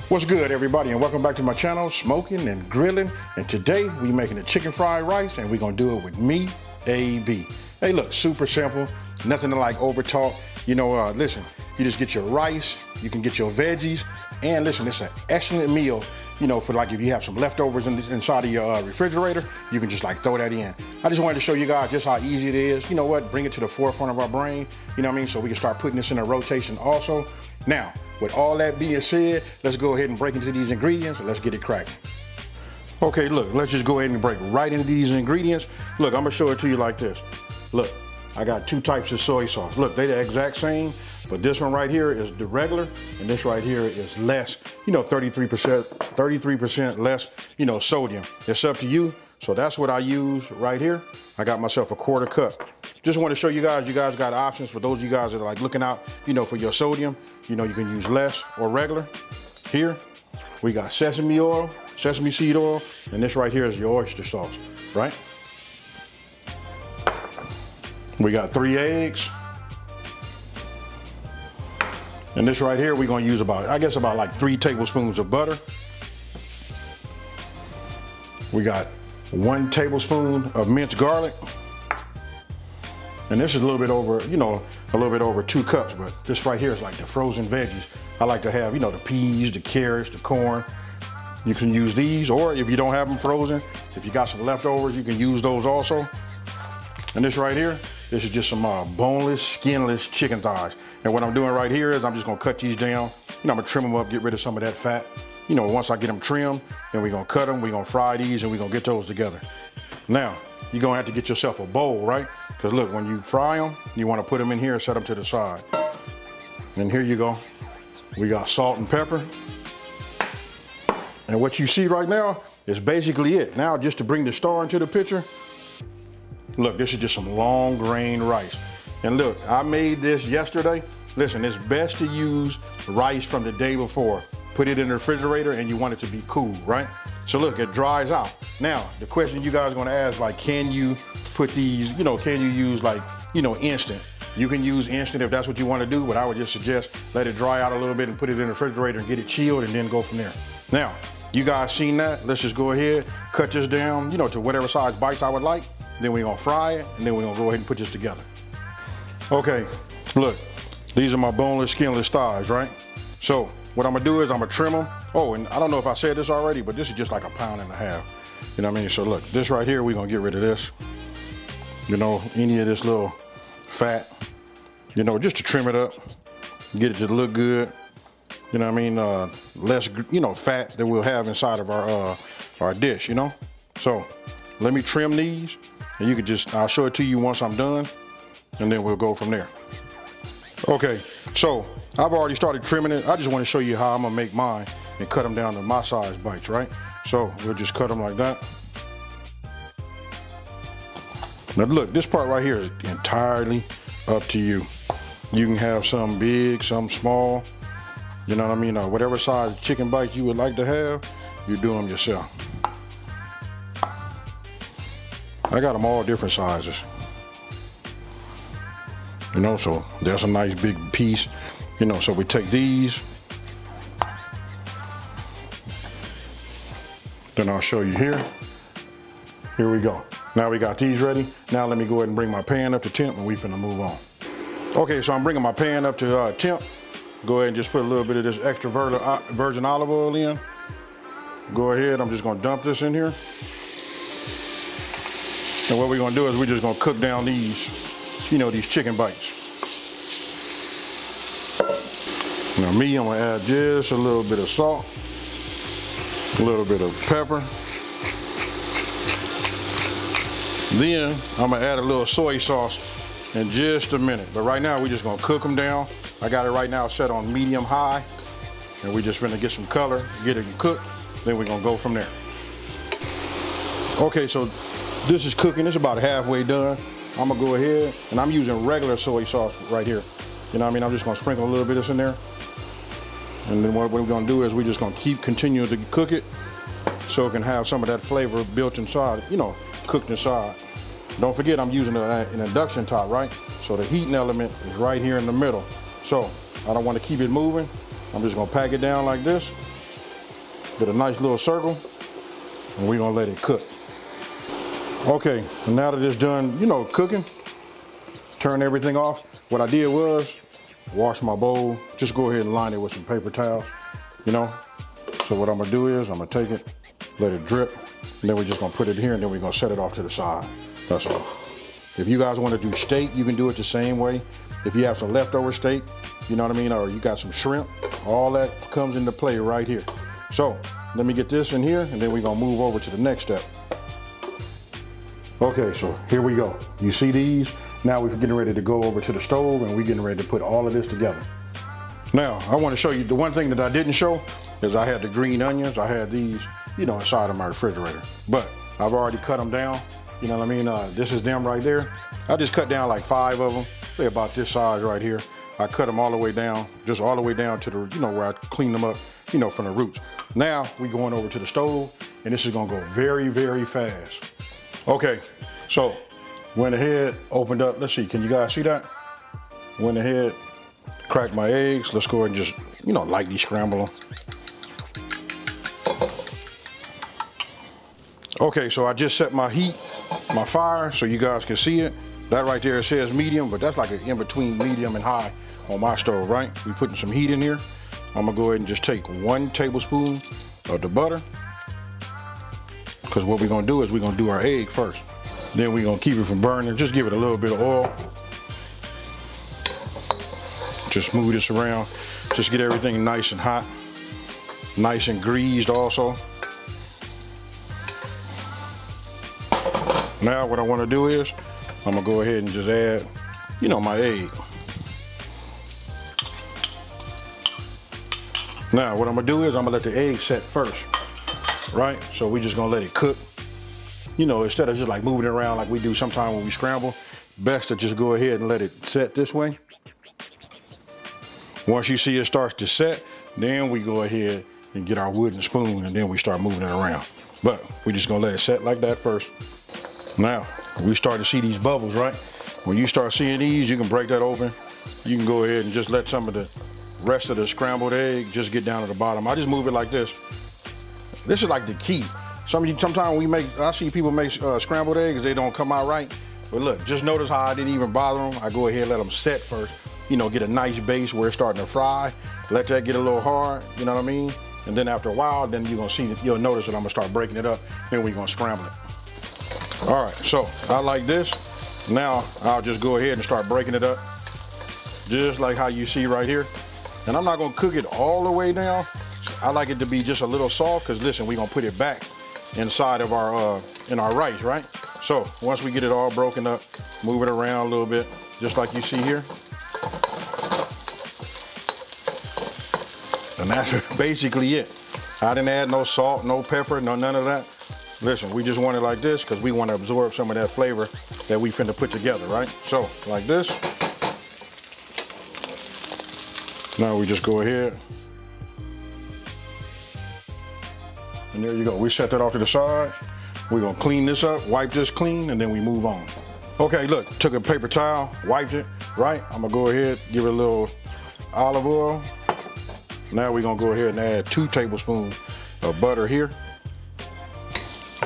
What's good, everybody, and welcome back to my channel, Smoking and Grilling. And today we making a chicken fried rice, and we're gonna do it with me, AB. Hey, look, super simple, nothing to like over talk. You know, listen, you just get your rice, you can get your veggies, and listen, it's an excellent meal. You know, for like if you have some leftovers inside of your refrigerator, you can just like throw that in. I just wanted to show you guys just how easy it is. You know what? Bring it to the forefront of our brain. You know what I mean? So we can start putting this in a rotation also. Now, with all that being said, let's go ahead and break into these ingredients and let's get it cracking. Okay, look, let's just go ahead and break right into these ingredients. Look, I'm gonna show it to you like this. Look, I got two types of soy sauce. Look, they're the exact same, but this one right here is the regular, and this right here is less, you know, 33% less, you know, sodium. It's up to you. So that's what I use right here. I got myself a 1/4 cup. Just want to show you guys got options for those of you guys that are like looking out, you know, for your sodium. You know, you can use less or regular. Here, we got sesame oil, sesame seed oil, and this right here is your oyster sauce, right? We got 3 eggs. And this right here, we're gonna use about, I guess about like 3 tablespoons of butter. We got 1 tablespoon of minced garlic. And this is a little bit over, you know, a little bit over 2 cups, but this right here is like the frozen veggies. I like to have, you know, the peas, the carrots, the corn. You can use these, or if you don't have them frozen, if you got some leftovers, you can use those also. And this right here, this is just some boneless, skinless chicken thighs. And what I'm doing right here is I'm just gonna cut these down. You know, I'm gonna trim them up, get rid of some of that fat. You know, once I get them trimmed, then we're gonna cut them, we're gonna fry these, and we're gonna get those together. Now, you're gonna have to get yourself a bowl, right? Because look, when you fry them, you wanna put them in here and set them to the side. And here you go. We got salt and pepper. And what you see right now is basically it. Now, just to bring the star into the picture, look, this is just some long grain rice. And look, I made this yesterday. Listen, it's best to use rice from the day before. Put it in the refrigerator and you want it to be cool, right? So look, it dries out. Now, the question you guys are gonna ask, like, can you put these, you know, can you use like, you know, instant? You can use instant if that's what you wanna do, but I would just suggest let it dry out a little bit and put it in the refrigerator and get it chilled and then go from there. Now, you guys seen that? Let's just go ahead, cut this down, you know, to whatever size bites I would like. Then we're gonna fry it, and then we're gonna go ahead and put this together. Okay, look, these are my boneless, skinless thighs, right? So what I'm gonna do is I'm gonna trim them. Oh, and I don't know if I said this already, but this is just like 1.5 pounds. You know what I mean? So look, this right here, we're gonna get rid of this. You know, any of this little fat, you know, just to trim it up, get it to look good. You know what I mean? Less, you know, fat that we'll have inside of our dish, you know? So let me trim these, and you can just, I'll show it to you once I'm done, and then we'll go from there. Okay, so I've already started trimming it. I just want to show you how I'm gonna make mine and cut them down to my size bites, right? So we'll just cut them like that. Now look, this part right here is entirely up to you. You can have some big, some small, you know what I mean? Whatever size chicken bites you would like to have, you do them yourself. I got them all different sizes. You know, so there's a nice big piece. You know, so we take these. Then I'll show you here. Here we go. Now we got these ready. Now let me go ahead and bring my pan up to temp and we finna move on. Okay, so I'm bringing my pan up to temp. Go ahead and just put a little bit of this extra virgin olive oil in. Go ahead, I'm just gonna dump this in here. And what we're gonna do is we're just gonna cook down these, you know, these chicken bites. Now me, I'm gonna add just a little bit of salt, a little bit of pepper. Then I'm gonna add a little soy sauce in just a minute. But right now, we're just gonna cook them down. I got it right now set on medium high, and we're just gonna get some color, get it cooked, then we're gonna go from there. Okay, so this is cooking, it's about halfway done. I'm gonna go ahead, and I'm using regular soy sauce right here. You know what I mean? I'm just gonna sprinkle a little bit of this in there. And then what we're gonna do is we're just gonna continue to cook it so it can have some of that flavor built inside, you know, cooked inside. Don't forget I'm using an induction top, right? So the heating element is right here in the middle. So I don't want to keep it moving. I'm just gonna pack it down like this. Get a nice little circle, and we're gonna let it cook. Okay, and now that it's done, you know, cooking, turn everything off. What I did was wash my bowl. Just go ahead and line it with some paper towels, you know. So what I'm gonna do is I'm gonna take it, let it drip, and then we're just gonna put it here, and then we're gonna set it off to the side. That's all. If you guys wanna do steak, you can do it the same way. If you have some leftover steak, you know what I mean, or you got some shrimp, all that comes into play right here. So let me get this in here, and then we're gonna move over to the next step. Okay, so here we go. You see these? Now we're getting ready to go over to the stove, and we're getting ready to put all of this together. Now, I want to show you the one thing that I didn't show is I had the green onions. I had these, you know, inside of my refrigerator, but I've already cut them down. You know what I mean? This is them right there. I just cut down like 5 of them. They're about this size right here. I cut them all the way down, just all the way down to the, you know, where I clean them up, you know, from the roots. Now we're going over to the stove, and this is gonna go very, very fast. Okay, so went ahead, opened up. Let's see, can you guys see that? Went ahead, cracked my eggs. Let's go ahead and just, you know, lightly scramble them. Okay, so I just set my heat, my fire, so you guys can see it. That right there, it says medium, but that's like an in between medium and high on my stove, right? We're putting some heat in here. I'm gonna go ahead and just take 1 tablespoon of the butter, because what we're gonna do is we're gonna do our egg first. Then we're gonna keep it from burning. Just give it a little bit of oil. Just move this around. Just get everything nice and hot. Nice and greased also. Now what I wanna do is, I'm gonna go ahead and just add, you know, my egg. Now what I'm gonna do is I'm gonna let the egg set first, right? So we're just gonna let it cook. You know, instead of just like moving it around like we do sometimes when we scramble, best to just go ahead and let it set this way. Once you see it starts to set, then we go ahead and get our wooden spoon, and then we start moving it around. But we're just gonna let it set like that first. Now, we start to see these bubbles, right? When you start seeing these, you can break that open. You can go ahead and just let some of the rest of the scrambled egg just get down to the bottom. I just move it like this. This is like the key. Sometimes I see people make scrambled eggs, they don't come out right. But look, just notice how I didn't even bother them. I go ahead and let them set first. You know, get a nice base where it's starting to fry. Let that get a little hard, you know what I mean? And then after a while, then you're gonna see, you'll notice that I'm gonna start breaking it up. Then we're gonna scramble it. All right, so I like this. Now I'll just go ahead and start breaking it up, just like how you see right here. And I'm not gonna cook it all the way down. I like it to be just a little soft, because listen, we're gonna put it back inside of our in our rice, right? So once we get it all broken up, move it around a little bit, just like you see here. And that's basically it. I didn't add no salt, no pepper, none of that. Listen, we just want it like this because we want to absorb some of that flavor that we finna put together, right? So, like this. Now we just go ahead. And there you go. We set that off to the side. We're gonna clean this up, wipe this clean, and then we move on. Okay, look, took a paper towel, wiped it, right? I'm gonna go ahead, give it a little olive oil. Now we're gonna go ahead and add 2 tablespoons of butter here.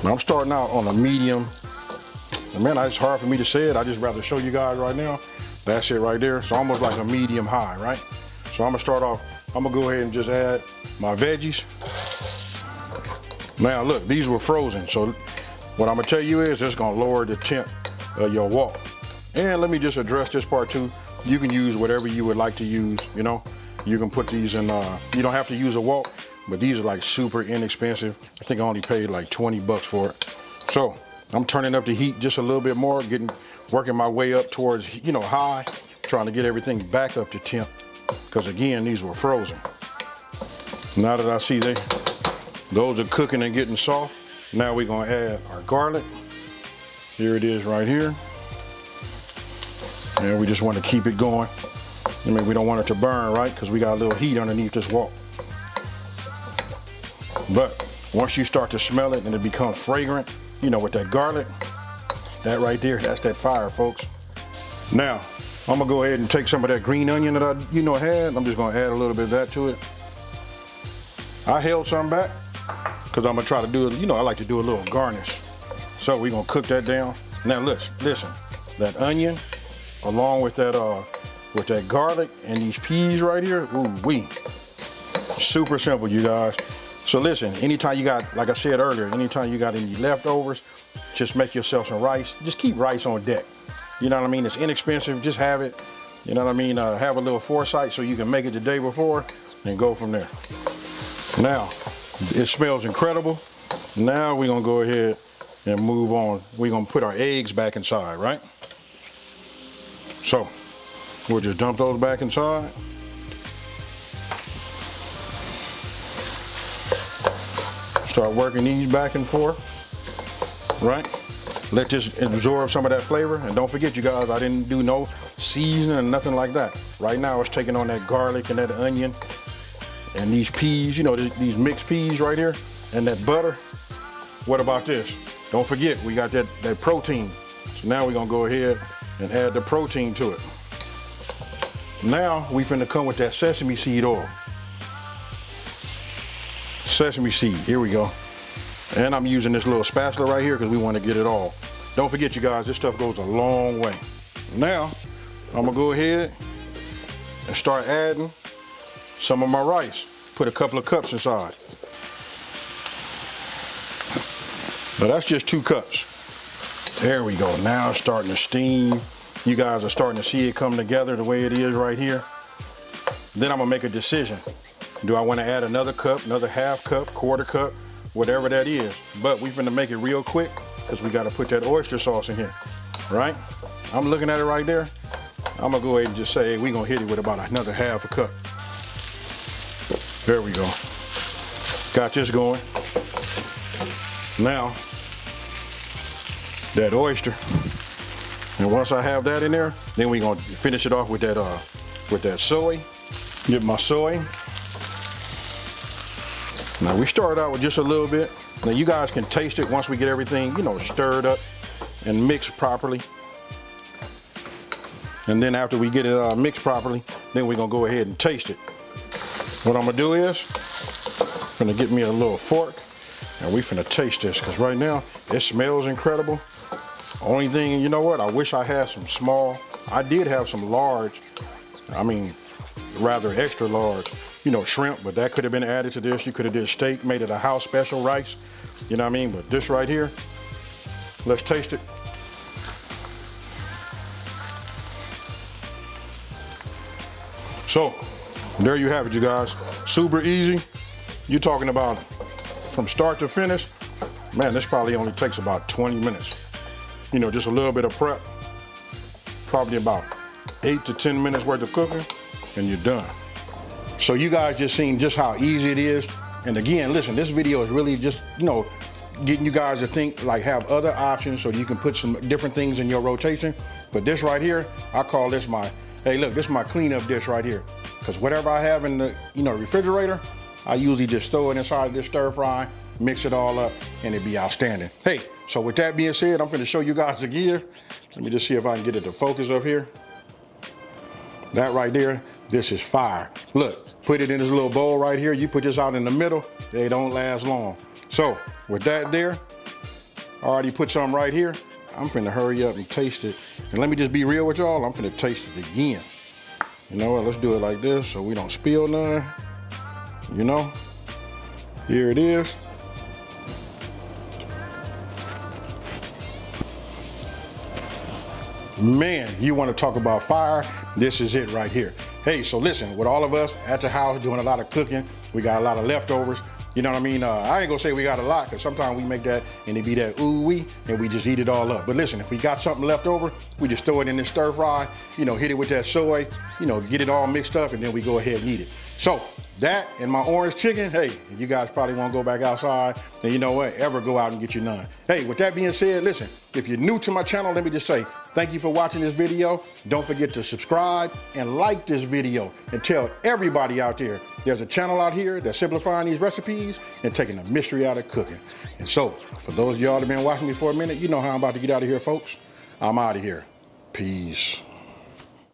Now I'm starting out on a medium. And man, it's hard for me to say it. I just rather show you guys right now. That's it right there. So almost like a medium high, right? So I'm gonna start off, I'm gonna go ahead and just add my veggies. Now look, these were frozen. So what I'm gonna tell you is it's gonna lower the temp of your wok. And let me just address this part too. You can use whatever you would like to use, you know? You can put these in, you don't have to use a wok, but these are like super inexpensive. I think I only paid like 20 bucks for it. So I'm turning up the heat just a little bit more, working my way up towards, you know, high, trying to get everything back up to temp. Because again, these were frozen. Now that I see those are cooking and getting soft, now we're gonna add our garlic. Here it is right here. And we just want to keep it going. I mean, we don't want it to burn, right? Because we got a little heat underneath this wok. But once you start to smell it and it becomes fragrant, you know, with that garlic, that right there, that's that fire, folks. Now, I'm gonna go ahead and take some of that green onion that I, had. I'm just gonna add a little bit of that to it. I held some back because I'm gonna try to do, you know, I like to do a little garnish. So we're gonna cook that down. Now listen, that onion, along with that garlic and these peas right here, ooh wee. Super simple, you guys. So listen, anytime you got, like I said earlier, anytime you got any leftovers, just make yourself some rice. Just keep rice on deck. You know what I mean? It's inexpensive, just have it. You know what I mean? Have a little foresight so you can make it the day before and go from there. Now, it smells incredible. Now we're gonna go ahead and move on. We're gonna put our eggs back inside, right? So, we'll just dump those back inside. Start working these back and forth, right? Let this absorb some of that flavor. And don't forget, you guys, I didn't do no seasoning or nothing like that. Right now, it's taking on that garlic and that onion and these peas, you know, these mixed peas right here, and that butter. What about this? Don't forget, we got that protein. So now we're gonna go ahead and add the protein to it. Now, we finna come with that sesame seed oil. Sesame seed, here we go. And I'm using this little spatula right here because we want to get it all. Don't forget, you guys, this stuff goes a long way. Now, I'm gonna go ahead and start adding some of my rice. Put a couple of cups inside. Now that's just 2 cups. There we go, now it's starting to steam. You guys are starting to see it come together the way it is right here. Then I'm gonna make a decision. Do I want to add another cup, another half cup, quarter cup, whatever that is? But we're gonna make it real quick because we got to put that oyster sauce in here, right? I'm looking at it right there. I'm gonna go ahead and just say, hey, we're gonna hit it with about another half a cup. There we go. Got this going. Now, that oyster. And once I have that in there, then we're gonna finish it off with that soy. Get my soy. Now we started out with just a little bit. Now you guys can taste it once we get everything, you know, stirred up and mixed properly. And then after we get it mixed properly, then we're gonna go ahead and taste it. What I'm gonna do is, I'm gonna get me a little fork and we finna taste this, because right now it smells incredible. Only thing, you know what, I wish I had some small. I did have some large, I mean, rather extra large, you know, shrimp, but that could have been added to this. You could have did steak, made it a house special rice, you know what I mean? But this right here, let's taste it. So, there you have it, you guys. Super easy. You're talking about from start to finish, man, this probably only takes about 20 minutes. You know, just a little bit of prep, probably about 8 to 10 minutes worth of cooking, and you're done. So you guys just seen just how easy it is. And again, listen, this video is really just, you know, getting you guys to think, like, have other options so you can put some different things in your rotation. But this right here, I call this my, hey, look, this is my cleanup dish right here. Because whatever I have in the, you know, refrigerator, I usually just throw it inside of this stir fry, mix it all up, and it'd be outstanding. Hey, so with that being said, I'm gonna show you guys the gear. Let me just see if I can get it to focus up here. That right there, this is fire. Look, put it in this little bowl right here. You put this out in the middle, they don't last long. So with that there, I already put some right here. I'm finna hurry up and taste it. And let me just be real with y'all, I'm finna taste it again. You know what, let's do it like this so we don't spill none. You know, here it is. Man, you want to talk about fire, this is it right here. Hey, so listen, with all of us at the house doing a lot of cooking, we got a lot of leftovers. You know what I mean? I ain't gonna say we got a lot, because sometimes we make that and it be that ooh-wee and we just eat it all up. But listen, if we got something left over, we just throw it in this stir fry, you know, hit it with that soy, you know, get it all mixed up, and then we go ahead and eat it. So that and my orange chicken, hey, you guys probably won't go back outside, and you know what, ever go out and get you none. Hey, with that being said, listen, if you're new to my channel, let me just say, thank you for watching this video. Don't forget to subscribe and like this video, and tell everybody out there there's a channel out here that's simplifying these recipes and taking the mystery out of cooking. And so, for those of y'all that have been watching me for a minute, you know how I'm about to get out of here, folks. I'm out of here. Peace.